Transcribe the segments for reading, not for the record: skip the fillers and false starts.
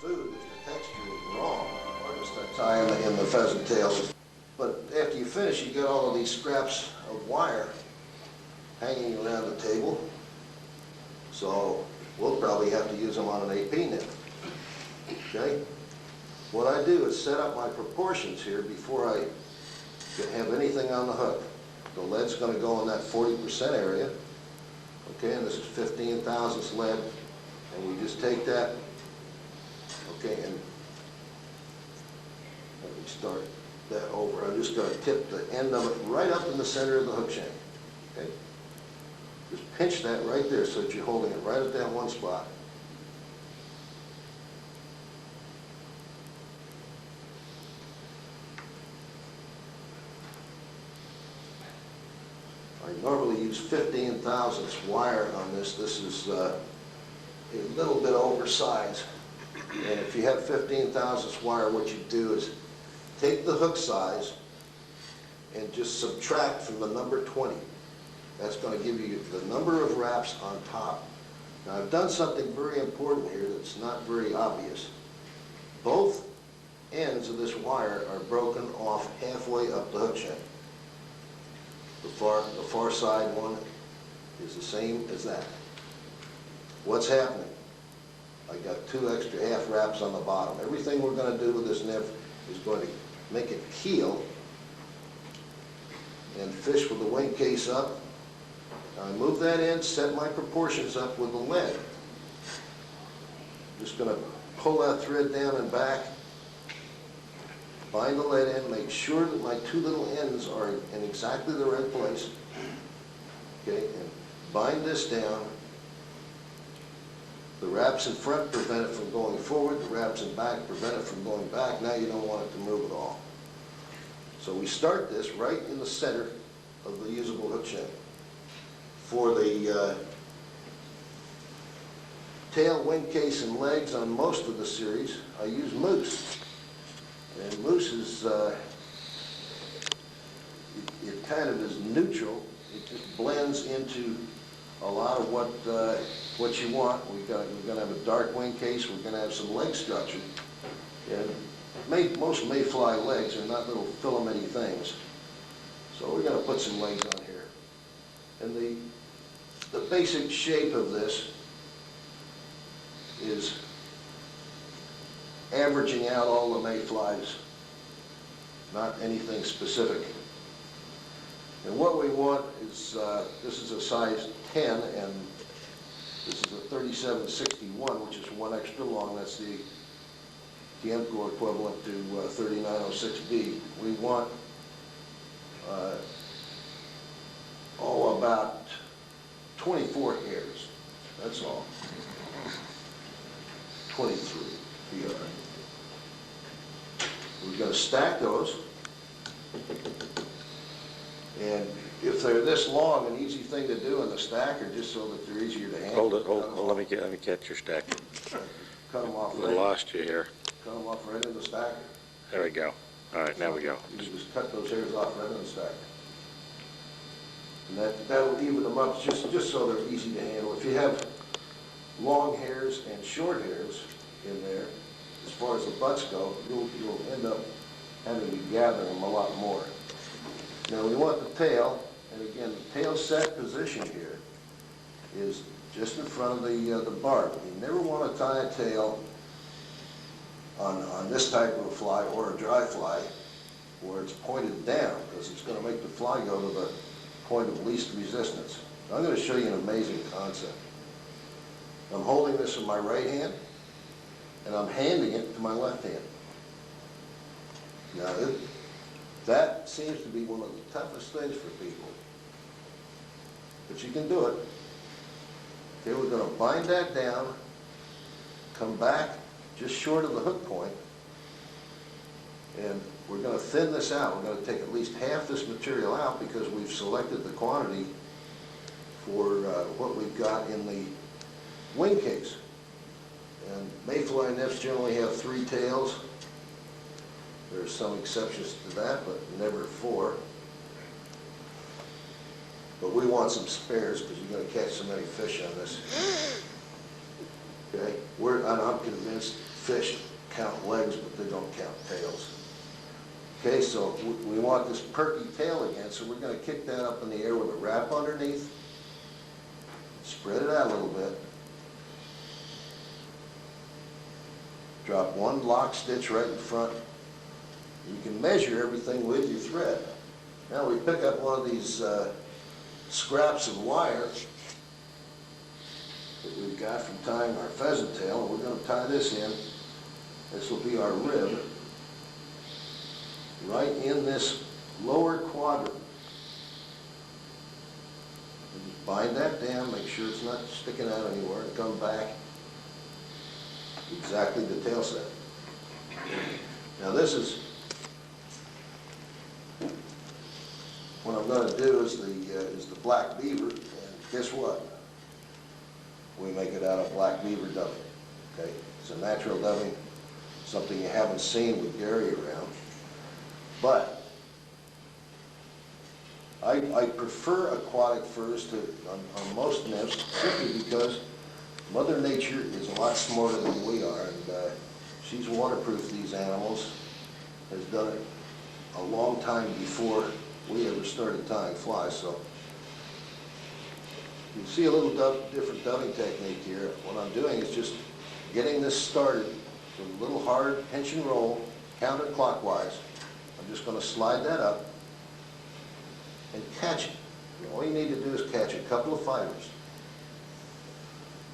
food if the texture is wrong, or just a tie in the pheasant tails. But after you finish, you get all of these scraps of wire hanging around the table. So we'll probably have to use them on an AP nymph. Okay? What I do is set up my proportions here before I have anything on the hook. The lead's going to go in that 40% area. Okay, and this is 15 thousandths lead. And we just take that, okay, and let me start that over. I'm just going to tip the end of it right up in the center of the hook shank. Okay? Just pinch that right there so that you're holding it right at that one spot. I normally use 15 thousandths wire on this. This is a little bit oversized. And if you have 15 thousandths wire, what you do is take the hook size and just subtract from the number 20. That's going to give you the number of wraps on top. Now I've done something very important here that's not very obvious. Both ends of this wire are broken off halfway up the hook shank. The far side one is the same as that. What's happening? I got 2 extra half wraps on the bottom. Everything we're going to do with this nymph is going to make it keel and fish with the wing case up. Now I move that in, set my proportions up with the lead. Just going to pull that thread down and back, bind the lead in, make sure that my 2 little ends are in exactly the right place. Okay, and bind this down. The wraps in front prevent it from going forward. The wraps in back prevent it from going back. Now you don't want it to move at all. So we start this right in the center of the usable hook shank. For the tail, wing case, and legs on most of the series, I use moose. And moose is, it kind of is neutral. It just blends into a lot of what you want. We're going to have a dark wing case. We're going to have some leg structure. And most mayfly legs are not little filamenty things. So we're going to put some legs on here. And the basic shape of this is averaging out all the mayflies, not anything specific. And what we want is, this is a size 10, and this is a 3761, which is 1 extra long. That's the Tiemco equivalent to 3906B. We want about 24 hairs. That's all. 23. Be all right. We're going to stack those. And if they're this long, an easy thing to do in the stacker, just so that they're easier to handle. Hold it. Let me catch your stacker. Cut them off. I lost you here. Cut them off right in the stacker. There we go. All right, now we go. You just cut those hairs off right in the stacker. And that'll even them up just so they're easy to handle. If you have long hairs and short hairs in there, as far as the butts go, you'll end up having to gather them a lot more. Now we want the tail, and again, the tail set position here is just in front of the barb. You never want to tie a tail on this type of a fly or a dry fly where it's pointed down, because it's going to make the fly go to the point of least resistance. I'm going to show you an amazing concept. I'm holding this in my right hand, and I'm handing it to my left hand. Now, that seems to be one of the toughest things for people, but you can do it. Okay, we're going to bind that down, come back just short of the hook point, and we're going to thin this out. We're going to take at least half this material out because we've selected the quantity for what we've got in the wing case. And mayfly nymphs generally have 3 tails. There's some exceptions to that, but never 4. But we want some spares because you're going to catch so many fish on this. Okay, I'm convinced fish count legs, but they don't count tails. Okay, so we want this perky tail again, so we're going to kick that up in the air with a wrap underneath. Spread it out a little bit. Drop one lock stitch right in front. You can measure everything with your thread. Now we pick up one of these scraps of wire that we've got from tying our pheasant tail, and we're going to tie this in. This will be our rib, right in this lower quadrant. And just bind that down, make sure it's not sticking out anywhere, and come back exactly the tail set. Now this is, what I'm going to do is the black beaver, and guess what? We make it out of black beaver dubbing. Okay, it's a natural dubbing, something you haven't seen with Gary around. But I prefer aquatic furs on most nymphs, simply because Mother Nature is a lot smarter than we are, and she's waterproofed these animals, has done it a long time before we ever started tying flies. So you see a little different dubbing technique here. What I'm doing is just getting this started with a little hard pinch and roll, counterclockwise. I'm just going to slide that up and catch it. All you need to do is catch a couple of fibers.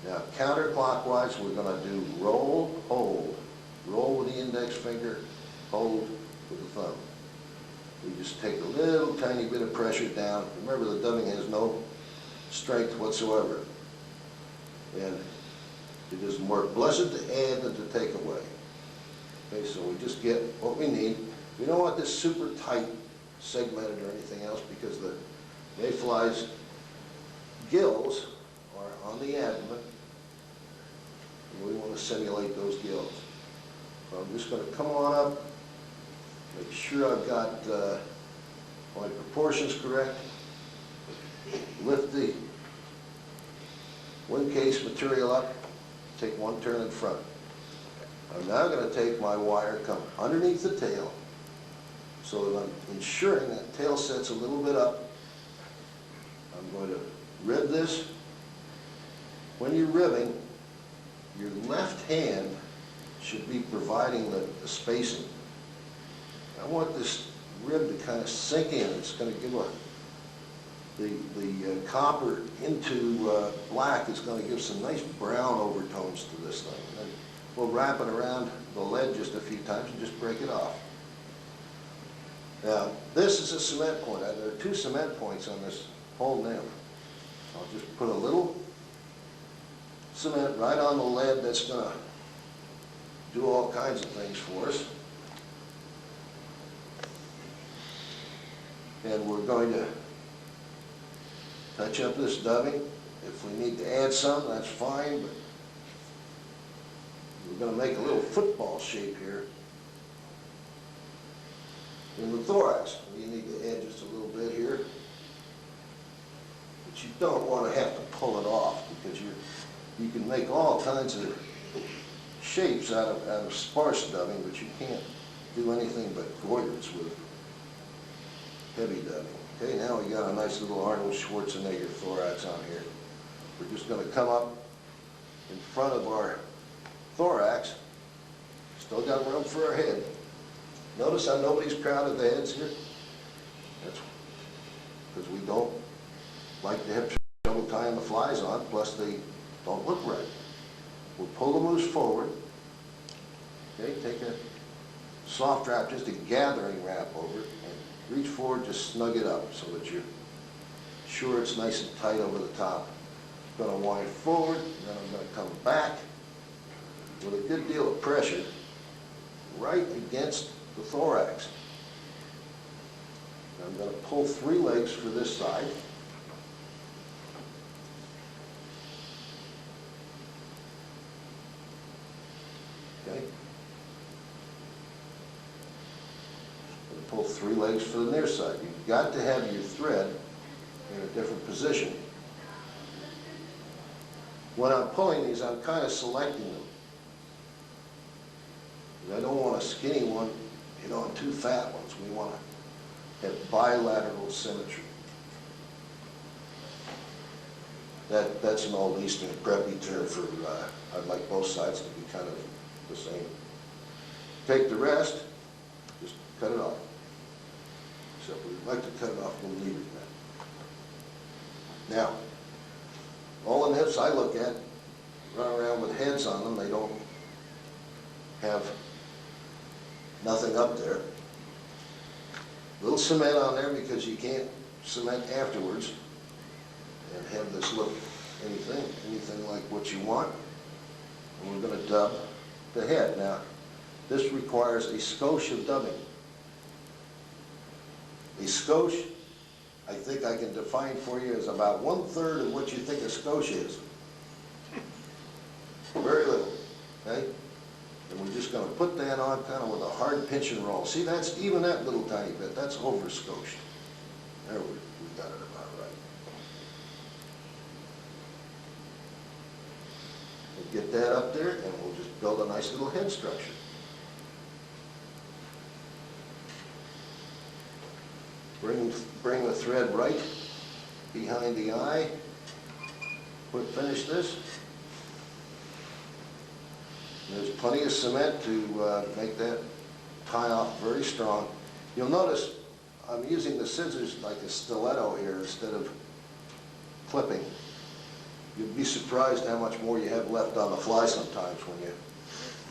Now counterclockwise, we're going to do roll, hold. Roll with the index finger, hold with the thumb. We just take a little tiny bit of pressure down. Remember, the dubbing has no strength whatsoever. And it is more blessed to add than to take away. Okay, so we just get what we need. We don't want this super tight, segmented or anything else, because the mayfly's gills are on the abdomen, and we want to simulate those gills. So I'm just going to come on up, make sure I've got my proportions correct, lift the wing case material up, take one turn in front. I'm now going to take my wire, come underneath the tail, so that I'm ensuring that tail set's a little bit up. I'm going to rib this. When you're ribbing, your left hand should be providing the spacing. I want this rib to kind of sink in. It's going to give the copper into black. Is going to give some nice brown overtones to this thing. And then we'll wrap it around the lead just a few times and just break it off. Now, this is a cement point. There are two cement points on this whole nymph. I'll just put a little cement right on the lead. That's going to do all kinds of things for us. And we're going to touch up this dubbing. If we need to add some, that's fine, but we're going to make a little football shape here in the thorax. You need to add just a little bit here, but you don't want to have to pull it off, because you can make all kinds of shapes out of sparse dubbing, but you can't do anything but goiters with heavy dubbing. Okay, now we got a nice little Arnold Schwarzenegger thorax on here. We're just going to come up in front of our thorax. Still got room for our head. Notice how nobody's crowded the heads here? That's because we don't like to have trouble tying the flies on, plus they don't look right. We'll pull the moose forward. Okay, take a soft wrap, just a gathering wrap over it, and reach forward, just snug it up so that you're sure it's nice and tight over the top. I'm going to wind forward, and then I'm going to come back with a good deal of pressure right against the thorax. I'm going to pull 3 legs for this side. Okay. And pull 3 legs for the near side. You've got to have your thread in a different position. When I'm pulling these, I'm kind of selecting them. I don't want a skinny one, you know, and two fat ones. We want to have bilateral symmetry. That's an old Eastern preppy term for, I'd like both sides to be kind of the same. Take the rest, just cut it off. Except we'd like to cut it off a little neater than that. Now, all the nymphs I look at run around with heads on them. They don't have nothing up there. A little cement on there because you can't cement afterwards and have this look anything like what you want. And we're going to dub the head. Now, this requires a skosh of dubbing. A skosh, I think I can define for you, as about 1/3 of what you think a skosh is. Very little, okay? And we're just going to put that on kind of with a hard pinch and roll. See, that's even that little tiny bit. That's over skoshed. There we got it about right. We'll get that up there, and we'll just build a nice little head structure. Bring the thread right behind the eye. Finish this. There's plenty of cement to make that tie off very strong. You'll notice I'm using the scissors like a stiletto here instead of clipping. You'd be surprised how much more you have left on the fly sometimes when you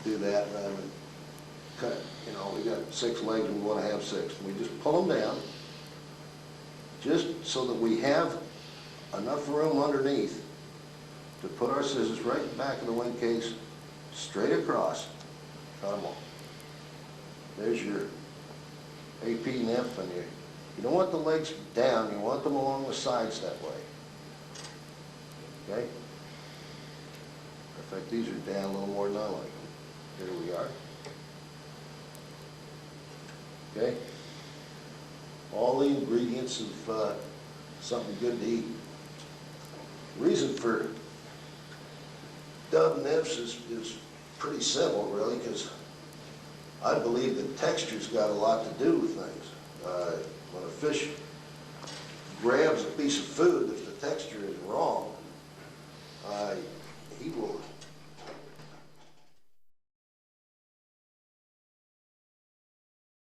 do that rather than cut. You know, we got 6 legs, we want to have 6. We just pull them down just so that we have enough room underneath to put our scissors right in the back of the wing case, straight across, cut them off. There's your AP nymph, and you don't want the legs down, you want them along the sides that way. Okay? In fact, these are down a little more than I like them. Here we are. Okay? All the ingredients of something good to eat. The reason for dub nymphs is pretty simple, really, because I believe that texture's got a lot to do with things. When a fish grabs a piece of food, if the texture is wrong, he will